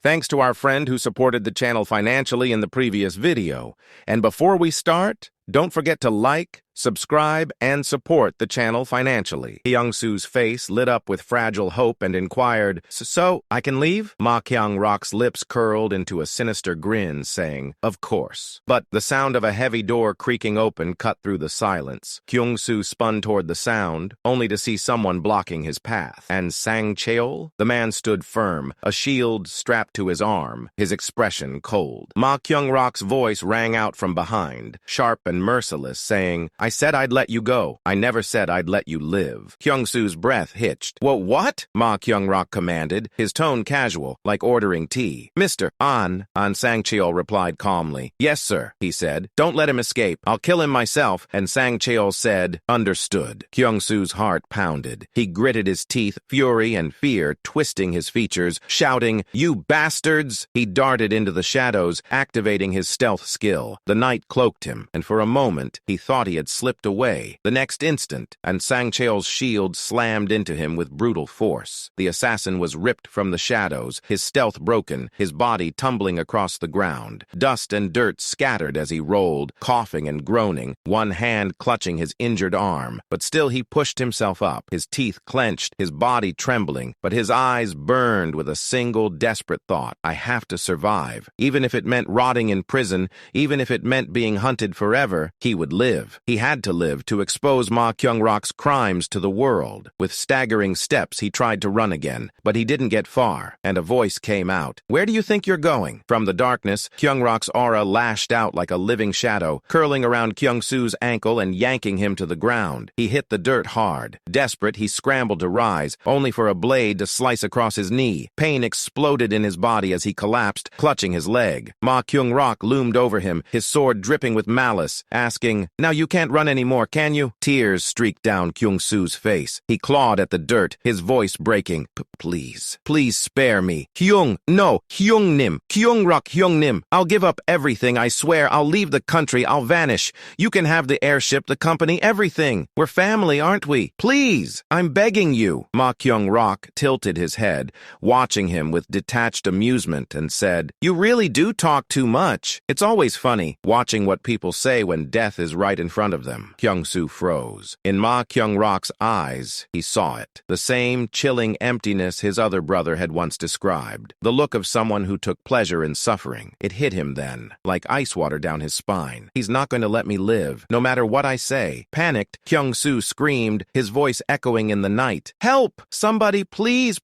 Thanks to our friend who supported the channel financially in the previous video. And before we start, don't forget to like, subscribe, and support the channel financially. Kyung-soo's face lit up with fragile hope and inquired, So, I can leave? Ma Kyung-rok's lips curled into a sinister grin, saying, Of course. But the sound of a heavy door creaking open cut through the silence. Kyung-soo spun toward the sound, only to see someone blocking his path. And Sang Cheol? The man stood firm, a shield strapped to his arm, his expression cold. Ma Kyung-rok's voice rang out from behind, sharp and merciless, saying, I said I'd let you go. I never said I'd let you live. Kyung-soo's breath hitched. Well, what? Ma Kyung-rok commanded, his tone casual, like ordering tea. Mr. An Sang Cheol replied calmly. Yes, sir, he said. Don't let him escape. I'll kill him myself. And Sang Cheol said, Understood. Kyung-soo's heart pounded. He gritted his teeth, fury and fear twisting his features, shouting, You bastards! He darted into the shadows, activating his stealth skill. The night cloaked him, and for a moment, he thought he had slipped away. The next instant, and Sang Cheol's shield slammed into him with brutal force. The assassin was ripped from the shadows, his stealth broken, his body tumbling across the ground. Dust and dirt scattered as he rolled, coughing and groaning, one hand clutching his injured arm. But still he pushed himself up, his teeth clenched, his body trembling, but his eyes burned with a single desperate thought. I have to survive. Even if it meant rotting in prison, even if it meant being hunted forever, he would live. He had to live to expose Ma Kyung-rok's crimes to the world. With staggering steps, he tried to run again, but he didn't get far, and a voice came out. Where do you think you're going? From the darkness, Kyung-rok's aura lashed out like a living shadow, curling around Kyung-soo's ankle and yanking him to the ground. He hit the dirt hard. Desperate, he scrambled to rise, only for a blade to slice across his knee. Pain exploded in his body as he collapsed, clutching his leg. Ma Kyung-rok loomed over him, his sword dripping with malice, asking, Now you can't run anymore, can you? Tears streaked down Kyung-soo's face. He clawed at the dirt, his voice breaking. Please spare me. No, Hyung-nim, Kyung-rok Hyung-nim. I'll give up everything, I swear. I'll leave the country, I'll vanish. You can have the airship, the company, everything. We're family, aren't we? Please, I'm begging you. Ma Kyung-rok tilted his head, watching him with detached amusement, and said, You really do talk too much. It's always funny, watching what people say when death is right in front of them. Kyung-soo froze. In Ma Kyung-rok's eyes, he saw it. The same chilling emptiness his other brother had once described. The look of someone who took pleasure in suffering. It hit him then, like ice water down his spine. He's not going to let me live, no matter what I say. Panicked, Kyung-soo screamed, his voice echoing in the night. Help! Somebody, please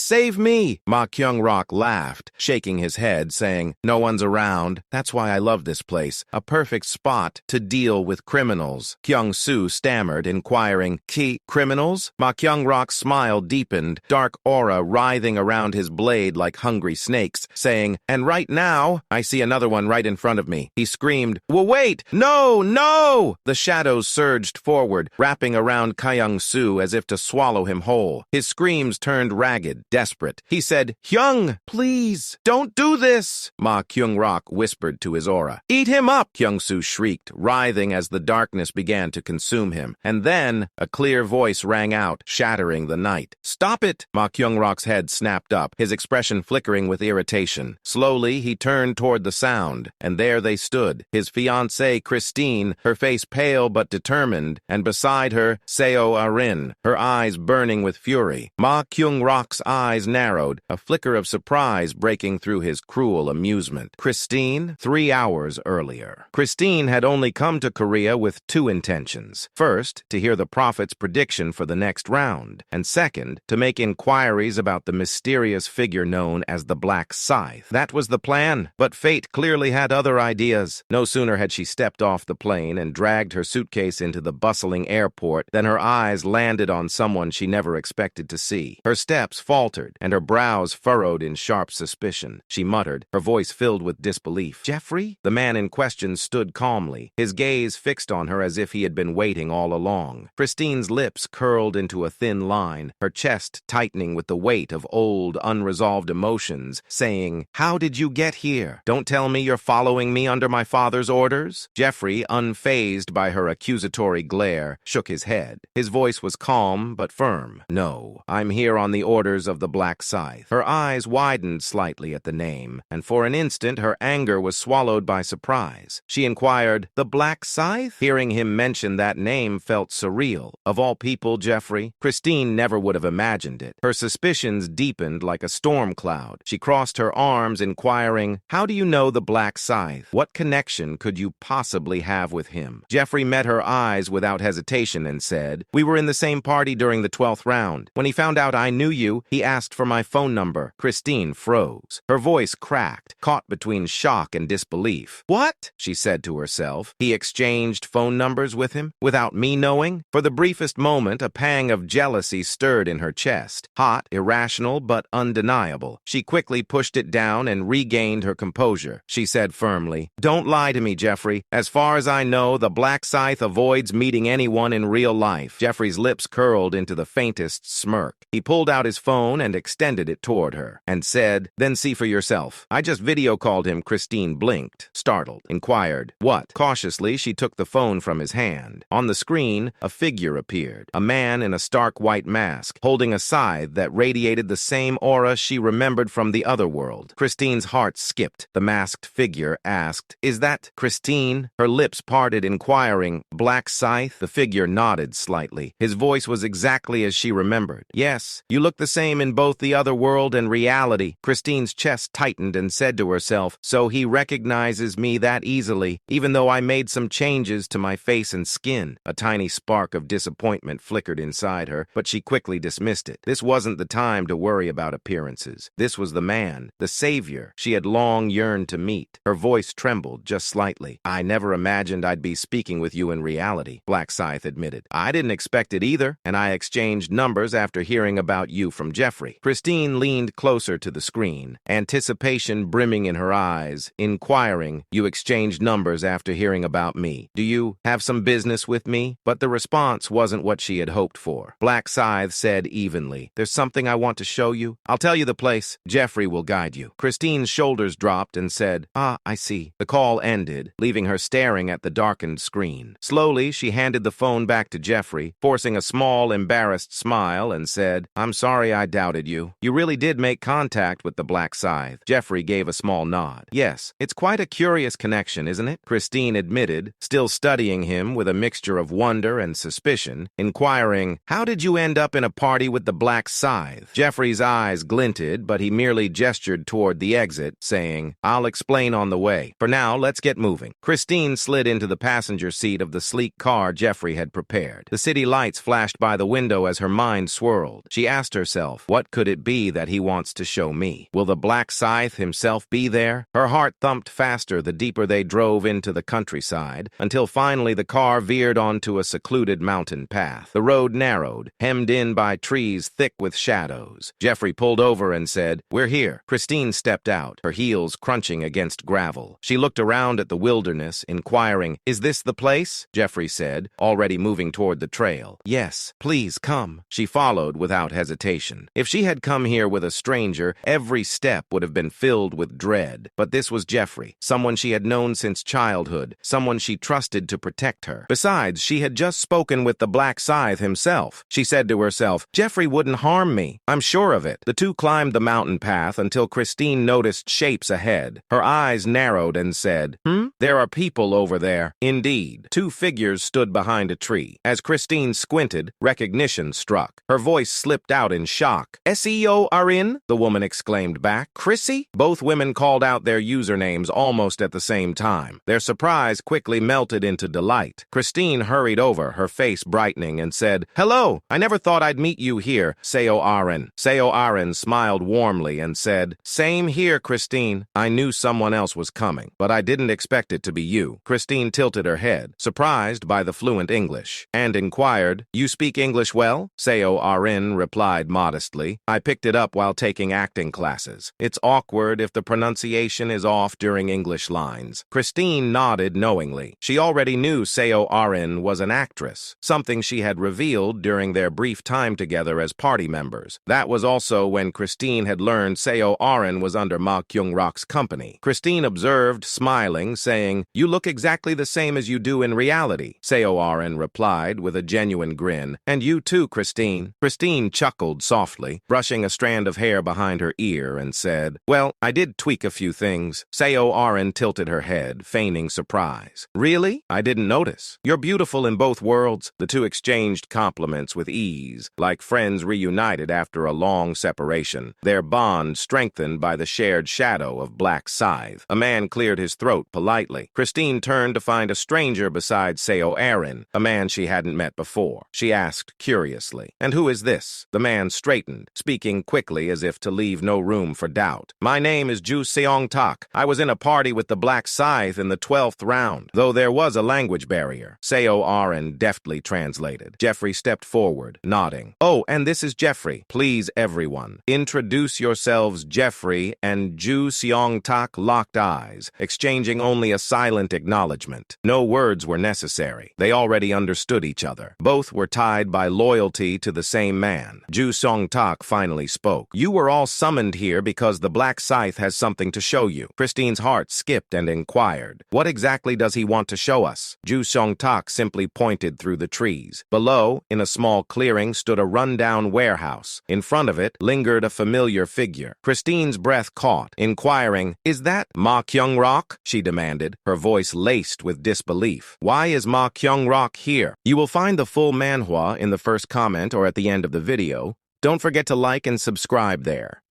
save me! Ma Kyung-rok laughed, shaking his head, saying, No one's around. That's why I love this place. A perfect spot to deal with criminals. Kyung-soo stammered, inquiring, Criminals? Ma Kyung-rok's smile deepened, dark aura writhing around his blade like hungry snakes, saying, And right now, I see another one right in front of me. He screamed, Well, wait! No! The shadows surged forward, wrapping around Kyung-soo as if to swallow him whole. His screams turned ragged, desperate. He said, Hyung, please, don't do this! Ma Kyung-rok whispered to his aura. Eat him up! Kyung-soo shrieked, writhing as the darkness began to consume him. And then, a clear voice rang out, shattering the night. Stop it! Ma Kyung-rok's head snapped up, his expression flickering with irritation. Slowly, he turned toward the sound, and there they stood, his fiancée Christine, her face pale but determined, and beside her, Seo Arin, her eyes burning with fury. Ma Kyung-rok's eyes narrowed, a flicker of surprise breaking through his cruel amusement. Christine, 3 hours earlier. Christine had only come to Korea with two intentions. First, to hear the prophet's prediction for the next round, and second, to make inquiries about the mysterious figure known as the Black Scythe. That was the plan, but fate clearly had other ideas. No sooner had she stepped off the plane and dragged her suitcase into the bustling airport than her eyes landed on someone she never expected to see. Her steps faltered, and her brows furrowed in sharp suspicion. She muttered, her voice filled with disbelief. Jeffrey? The man in question stood calmly, his gaze fixed on on her as if he had been waiting all along. Christine's lips curled into a thin line, her chest tightening with the weight of old, unresolved emotions, saying, "How did you get here? Don't tell me you're following me under my father's orders?" Jeffrey, unfazed by her accusatory glare, shook his head. His voice was calm but firm. "No, I'm here on the orders of the Black Scythe." Her eyes widened slightly at the name, and for an instant her anger was swallowed by surprise. She inquired, "The Black Scythe?" Hearing him mention that name felt surreal. Of all people, Jeffrey, Christine never would have imagined it. Her suspicions deepened like a storm cloud. She crossed her arms, inquiring, "How do you know the Black Scythe? What connection could you possibly have with him?" Jeffrey met her eyes without hesitation and said, "We were in the same party during the 12th round. When he found out I knew you, he asked for my phone number." Christine froze. Her voice cracked, caught between shock and disbelief. "What?" she said to herself. "He exchanged phone numbers with him? Without me knowing?" For the briefest moment, a pang of jealousy stirred in her chest. Hot, irrational, but undeniable. She quickly pushed it down and regained her composure. She said firmly, "Don't lie to me, Jeffrey. As far as I know, the Black Scythe avoids meeting anyone in real life." Jeffrey's lips curled into the faintest smirk. He pulled out his phone and extended it toward her, and said, "Then see for yourself. I just video called him." Christine blinked, startled, inquired, "What?" Cautiously, she took the phone from his hand. On the screen, a figure appeared, a man in a stark white mask, holding a scythe that radiated the same aura she remembered from the other world. Christine's heart skipped. The masked figure asked, "Is that Christine?" Her lips parted, inquiring, "Black Scythe?" The figure nodded slightly. His voice was exactly as she remembered. "Yes, you look the same in both the other world and reality." Christine's chest tightened and said to herself, "So he recognizes me that easily, even though I made some changes to my face and skin." A tiny spark of disappointment flickered inside her, but she quickly dismissed it. This wasn't the time to worry about appearances. This was the man, the savior she had long yearned to meet. Her voice trembled just slightly. "I never imagined I'd be speaking with you in reality," Black Scythe admitted. "I didn't expect it either, and I exchanged numbers after hearing about you from Jeffrey." Christine leaned closer to the screen, anticipation brimming in her eyes, inquiring, "You exchanged numbers after hearing about me. Do you have some business with me?" But the response wasn't what she had hoped for. Black Scythe said evenly, "There's something I want to show you. I'll tell you the place. Jeffrey will guide you." Christine's shoulders dropped and said, "Ah, I see." The call ended, leaving her staring at the darkened screen. Slowly, she handed the phone back to Jeffrey, forcing a small, embarrassed smile, and said, "I'm sorry I doubted you. You really did make contact with the Black Scythe." Jeffrey gave a small nod. "Yes, it's quite a curious connection, isn't it?" Christine admitted, still studying him with a mixture of wonder and suspicion, inquiring, "How did you end up in a party with the Black Scythe?" Jeffrey's eyes glinted, but he merely gestured toward the exit, saying, "I'll explain on the way. For now, let's get moving." Christine slid into the passenger seat of the sleek car Jeffrey had prepared. The city lights flashed by the window as her mind swirled. She asked herself, what could it be that he wants to show me? Will the Black Scythe himself be there? Her heart thumped faster the deeper they drove into the countryside, until finally the car veered onto a secluded mountain path. The road narrowed, hemmed in by trees thick with shadows. Jeffrey pulled over and said, "We're here." Christine stepped out, her heels crunching against gravel. She looked around at the wilderness, inquiring, "Is this the place?" Jeffrey said, already moving toward the trail. "Yes, please come." She followed without hesitation. If she had come here with a stranger, every step would have been filled with dread. But this was Jeffrey, someone she had known since childhood, someone she trusted to protect her. Besides, she had just spoken with the Black Scythe himself. She said to herself, "Jeffrey wouldn't harm me. I'm sure of it." The two climbed the mountain path until Christine noticed shapes ahead. Her eyes narrowed and said, There are people over there." Indeed, two figures stood behind a tree. As Christine squinted, recognition struck. Her voice slipped out in shock. "SEO are in?" the woman exclaimed back. "Chrissy?" Both women called out their usernames almost at the same time. Their surprise quickly melted into delight. Christine hurried over, her face brightening, and said, "Hello, I never thought I'd meet you here, Seo Aren." Seo Aren smiled warmly and said, "Same here, Christine. I knew someone else was coming, but I didn't expect it to be you." Christine tilted her head, surprised by the fluent English, and inquired, "You speak English well?" Seo Aren replied modestly, "I picked it up while taking acting classes. It's awkward if the pronunciation is off during English lines." Christine nodded knowingly. She already already knew Seo Arin was an actress, something she had revealed during their brief time together as party members. That was also when Christine had learned Seo Arin was under Ma Kyung-rak's company. Christine observed, smiling, saying, "You look exactly the same as you do in reality." Seo Arin replied with a genuine grin, "And you too, Christine." Christine chuckled softly, brushing a strand of hair behind her ear, and said, "Well, I did tweak a few things." Seo Arin tilted her head, feigning surprise. "Really? I didn't notice. You're beautiful in both worlds." The two exchanged compliments with ease, like friends reunited after a long separation, their bond strengthened by the shared shadow of Black Scythe. A man cleared his throat politely. Christine turned to find a stranger beside Seo Arin, a man she hadn't met before. She asked curiously, "And who is this?" The man straightened, speaking quickly as if to leave no room for doubt. "My name is Ju Seong-tak. I was in a party with the Black Scythe in the 12th round, though there was a language barrier." Seo Arin deftly translated. Jeffrey stepped forward, nodding. "Oh, and this is Jeffrey. Please, everyone, introduce yourselves." Jeffrey and Ju Seong-tak locked eyes, exchanging only a silent acknowledgement. No words were necessary. They already understood each other. Both were tied by loyalty to the same man. Ju Seong-tak finally spoke. "You were all summoned here because the Black Scythe has something to show you." Christine's heart skipped and inquired, "What exactly does he want to show us?" Ju Seong-tak simply pointed through the trees. Below, in a small clearing, stood a rundown warehouse. In front of it lingered a familiar figure. Christine's breath caught, inquiring, "Is that Ma Kyung-rak?" she demanded, her voice laced with disbelief. "Why is Ma Kyung-rak here?" You will find the full manhwa in the first comment or at the end of the video. Don't forget to like and subscribe there.